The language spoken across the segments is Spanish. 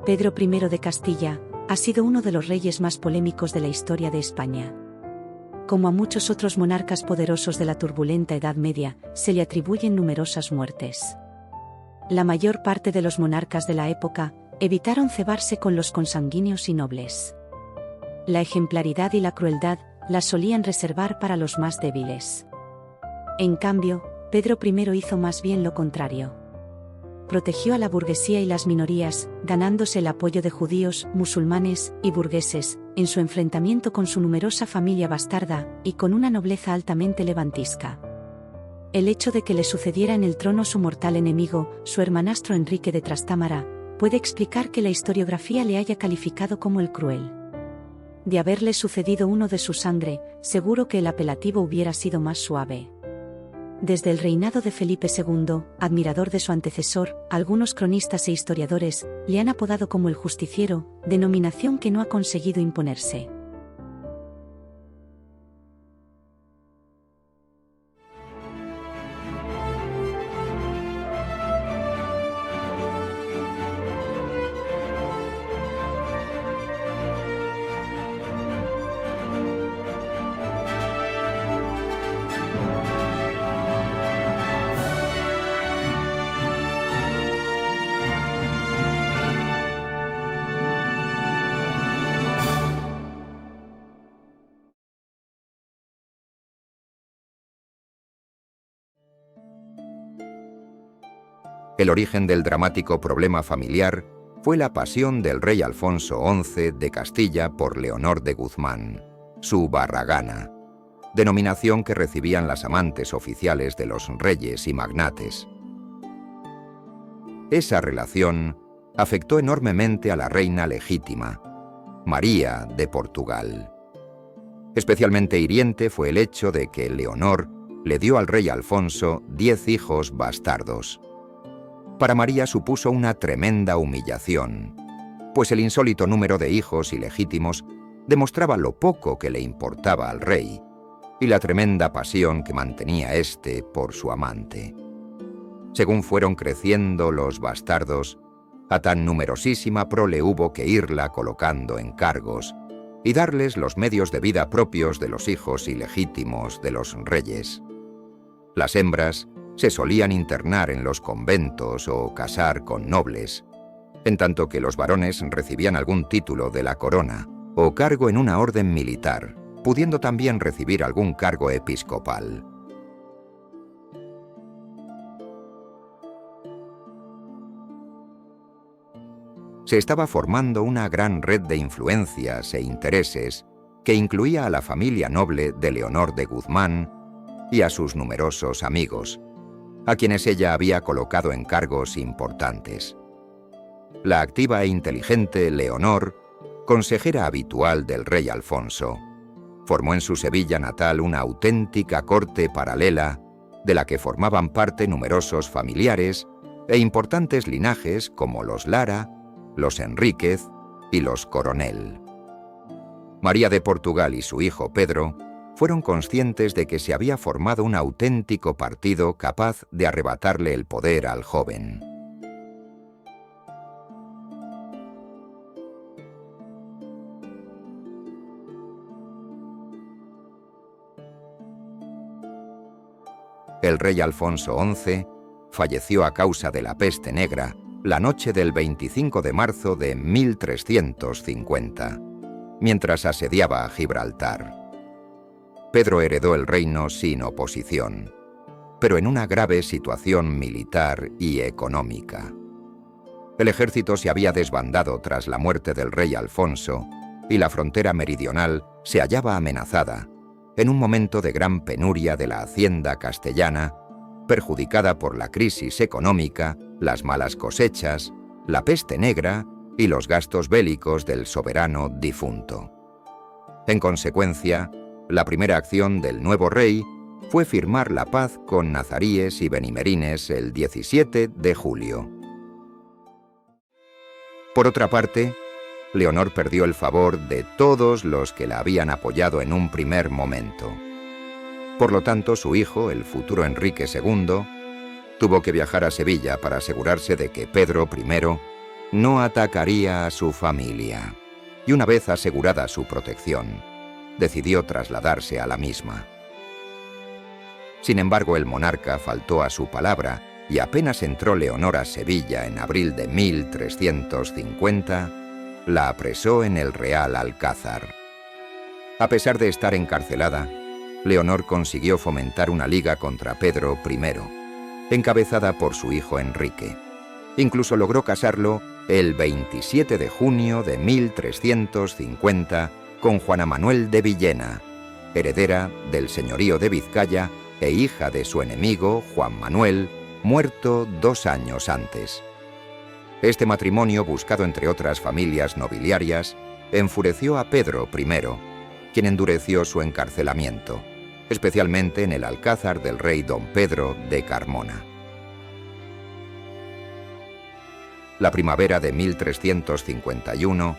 Pedro I de Castilla ha sido uno de los reyes más polémicos de la historia de España. Como a muchos otros monarcas poderosos de la turbulenta Edad Media, se le atribuyen numerosas muertes. La mayor parte de los monarcas de la época evitaron cebarse con los consanguíneos y nobles. La ejemplaridad y la crueldad las solían reservar para los más débiles. En cambio, Pedro I hizo más bien lo contrario. Protegió a la burguesía y las minorías, ganándose el apoyo de judíos, musulmanes y burgueses, en su enfrentamiento con su numerosa familia bastarda y con una nobleza altamente levantisca. El hecho de que le sucediera en el trono su mortal enemigo, su hermanastro Enrique de Trastámara, puede explicar que la historiografía le haya calificado como el cruel. De haberle sucedido uno de su sangre, seguro que el apelativo hubiera sido más suave. Desde el reinado de Felipe II, admirador de su antecesor, algunos cronistas e historiadores le han apodado como el Justiciero, denominación que no ha conseguido imponerse. El origen del dramático problema familiar fue la pasión del rey Alfonso XI de Castilla por Leonor de Guzmán, su barragana, denominación que recibían las amantes oficiales de los reyes y magnates. Esa relación afectó enormemente a la reina legítima, María de Portugal. Especialmente hiriente fue el hecho de que Leonor le dio al rey Alfonso 10 hijos bastardos. Para María supuso una tremenda humillación, pues el insólito número de hijos ilegítimos demostraba lo poco que le importaba al rey y la tremenda pasión que mantenía éste por su amante. Según fueron creciendo los bastardos, a tan numerosísima prole hubo que irla colocando en cargos y darles los medios de vida propios de los hijos ilegítimos de los reyes. Las hembras se solían internar en los conventos o casar con nobles, en tanto que los varones recibían algún título de la corona o cargo en una orden militar, pudiendo también recibir algún cargo episcopal. Se estaba formando una gran red de influencias e intereses que incluía a la familia noble de Leonor de Guzmán y a sus numerosos amigos, a quienes ella había colocado en cargos importantes. La activa e inteligente Leonor, consejera habitual del rey Alfonso, formó en su Sevilla natal una auténtica corte paralela de la que formaban parte numerosos familiares e importantes linajes como los Lara, los Enríquez y los Coronel. María de Portugal y su hijo Pedro fueron conscientes de que se había formado un auténtico partido capaz de arrebatarle el poder al joven. El rey Alfonso XI falleció a causa de la peste negra la noche del 25 de marzo de 1350, mientras asediaba a Gibraltar. Pedro heredó el reino sin oposición, pero en una grave situación militar y económica. El ejército se había desbandado tras la muerte del rey Alfonso y la frontera meridional se hallaba amenazada, en un momento de gran penuria de la hacienda castellana, perjudicada por la crisis económica, las malas cosechas, la peste negra y los gastos bélicos del soberano difunto. En consecuencia, la primera acción del nuevo rey fue firmar la paz con nazaríes y benimerines el 17 de julio. Por otra parte, Leonor perdió el favor de todos los que la habían apoyado en un primer momento. Por lo tanto, su hijo, el futuro Enrique II, tuvo que viajar a Sevilla para asegurarse de que Pedro I no atacaría a su familia, y una vez asegurada su protección, decidió trasladarse a la misma. Sin embargo, el monarca faltó a su palabra y apenas entró Leonor a Sevilla en abril de 1350, la apresó en el Real Alcázar. A pesar de estar encarcelada, Leonor consiguió fomentar una liga contra Pedro I, encabezada por su hijo Enrique. Incluso logró casarlo el 27 de junio de 1350 con Juana Manuel de Villena, heredera del señorío de Vizcaya e hija de su enemigo, Juan Manuel, muerto 2 años antes. Este matrimonio, buscado entre otras familias nobiliarias, enfureció a Pedro I, quien endureció su encarcelamiento, especialmente en el Alcázar del rey don Pedro de Carmona. La primavera de 1351,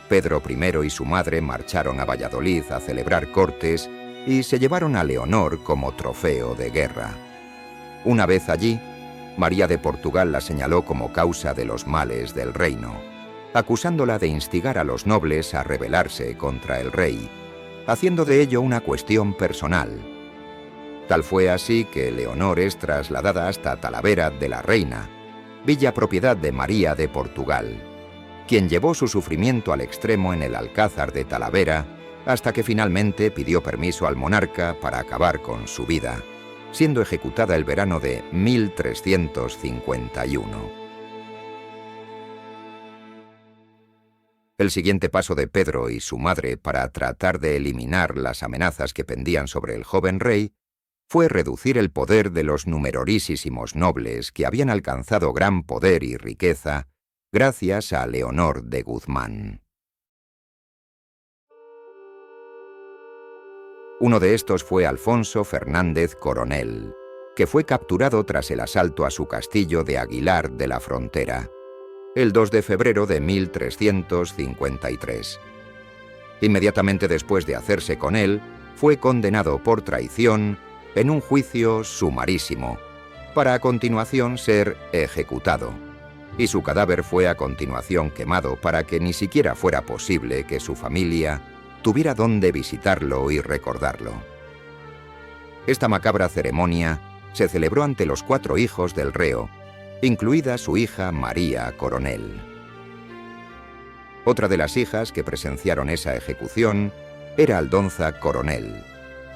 Pedro I y su madre marcharon a Valladolid a celebrar cortes y se llevaron a Leonor como trofeo de guerra. Una vez allí, María de Portugal la señaló como causa de los males del reino, acusándola de instigar a los nobles a rebelarse contra el rey, haciendo de ello una cuestión personal. Tal fue así que Leonor es trasladada hasta Talavera de la Reina, villa propiedad de María de Portugal, quien llevó su sufrimiento al extremo en el Alcázar de Talavera hasta que finalmente pidió permiso al monarca para acabar con su vida, siendo ejecutada el verano de 1351. El siguiente paso de Pedro y su madre para tratar de eliminar las amenazas que pendían sobre el joven rey fue reducir el poder de los numerosísimos nobles que habían alcanzado gran poder y riqueza gracias a Leonor de Guzmán. Uno de estos fue Alfonso Fernández Coronel, que fue capturado tras el asalto a su castillo de Aguilar de la Frontera, el 2 de febrero de 1353. Inmediatamente después de hacerse con él, fue condenado por traición en un juicio sumarísimo, para a continuación ser ejecutado, y su cadáver fue a continuación quemado para que ni siquiera fuera posible que su familia tuviera dónde visitarlo y recordarlo. Esta macabra ceremonia se celebró ante los 4 hijos del reo, incluida su hija María Coronel. Otra de las hijas que presenciaron esa ejecución era Aldonza Coronel,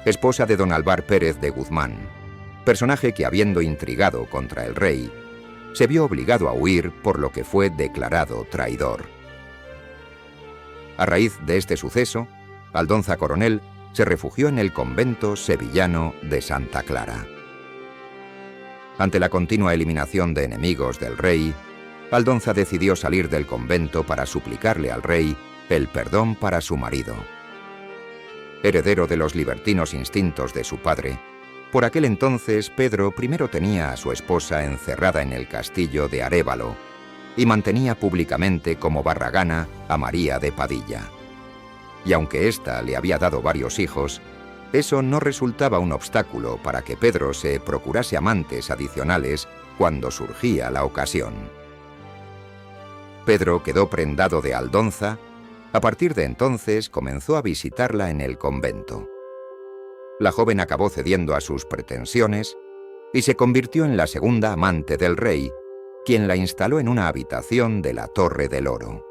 esposa de don Alvar Pérez de Guzmán, personaje que, habiendo intrigado contra el rey, se vio obligado a huir, por lo que fue declarado traidor. A raíz de este suceso, Aldonza Coronel se refugió en el convento sevillano de Santa Clara. Ante la continua eliminación de enemigos del rey, Aldonza decidió salir del convento para suplicarle al rey el perdón para su marido. Heredero de los libertinos instintos de su padre, por aquel entonces Pedro I tenía a su esposa encerrada en el castillo de Arévalo y mantenía públicamente como barragana a María de Padilla. Y aunque ésta le había dado varios hijos, eso no resultaba un obstáculo para que Pedro se procurase amantes adicionales cuando surgía la ocasión. Pedro quedó prendado de Aldonza. A partir de entonces comenzó a visitarla en el convento. La joven acabó cediendo a sus pretensiones y se convirtió en la segunda amante del rey, quien la instaló en una habitación de la Torre del Oro.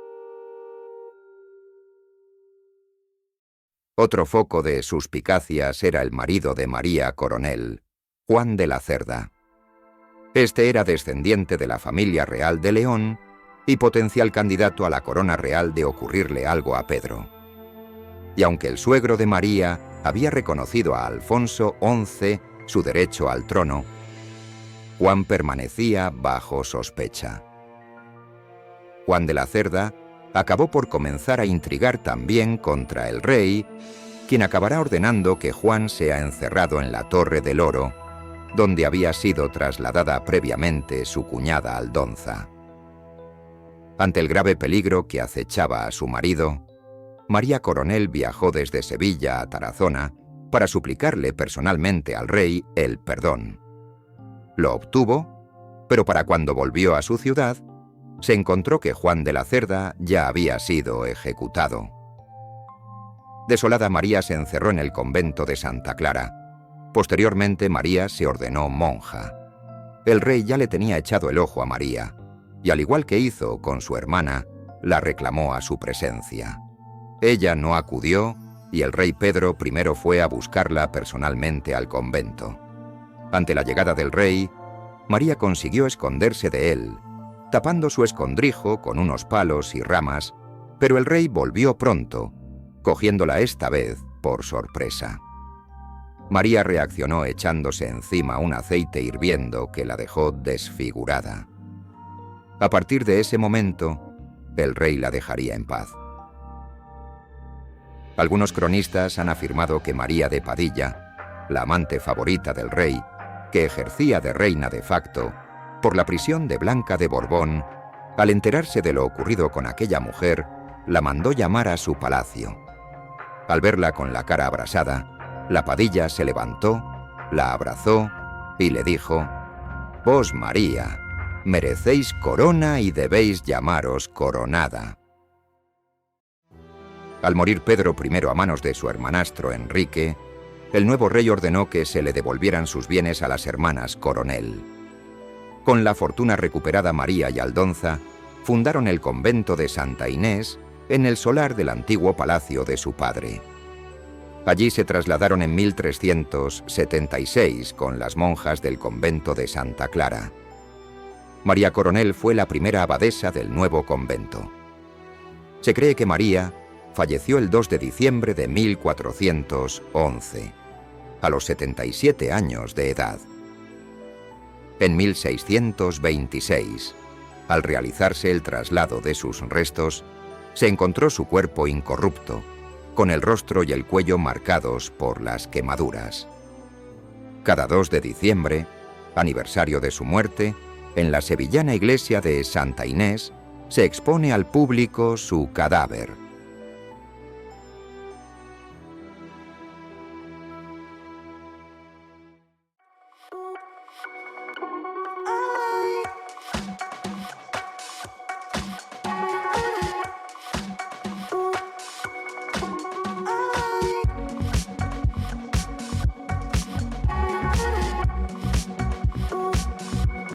Otro foco de suspicacias era el marido de María Coronel, Juan de la Cerda. Este era descendiente de la familia real de León y potencial candidato a la corona real de ocurrirle algo a Pedro. Y aunque el suegro de María había reconocido a Alfonso XI su derecho al trono, Juan permanecía bajo sospecha. Juan de la Cerda acabó por comenzar a intrigar también contra el rey, quien acabará ordenando que Juan sea encerrado en la Torre del Oro, donde había sido trasladada previamente su cuñada Aldonza. Ante el grave peligro que acechaba a su marido, María Coronel viajó desde Sevilla a Tarazona para suplicarle personalmente al rey el perdón. Lo obtuvo, pero para cuando volvió a su ciudad, se encontró que Juan de la Cerda ya había sido ejecutado. Desolada, María se encerró en el convento de Santa Clara. Posteriormente, María se ordenó monja. El rey ya le tenía echado el ojo a María, y al igual que hizo con su hermana, la reclamó a su presencia. Ella no acudió, y el rey Pedro primero fue a buscarla personalmente al convento. Ante la llegada del rey, María consiguió esconderse de él, tapando su escondrijo con unos palos y ramas, pero el rey volvió pronto, cogiéndola esta vez por sorpresa. María reaccionó echándose encima un aceite hirviendo que la dejó desfigurada. A partir de ese momento, el rey la dejaría en paz. Algunos cronistas han afirmado que María de Padilla, la amante favorita del rey, que ejercía de reina de facto, por la prisión de Blanca de Borbón, al enterarse de lo ocurrido con aquella mujer, la mandó llamar a su palacio. Al verla con la cara abrasada, la Padilla se levantó, la abrazó y le dijo: «Vos, María, merecéis corona y debéis llamaros coronada». Al morir Pedro I a manos de su hermanastro Enrique, el nuevo rey ordenó que se le devolvieran sus bienes a las hermanas Coronel. Con la fortuna recuperada, María y Aldonza fundaron el convento de Santa Inés en el solar del antiguo palacio de su padre. Allí se trasladaron en 1376 con las monjas del convento de Santa Clara. María Coronel fue la primera abadesa del nuevo convento. Se cree que María falleció el 2 de diciembre de 1411, a los 77 años de edad. En 1626, al realizarse el traslado de sus restos, se encontró su cuerpo incorrupto, con el rostro y el cuello marcados por las quemaduras. Cada 2 de diciembre, aniversario de su muerte, en la sevillana iglesia de Santa Inés, se expone al público su cadáver.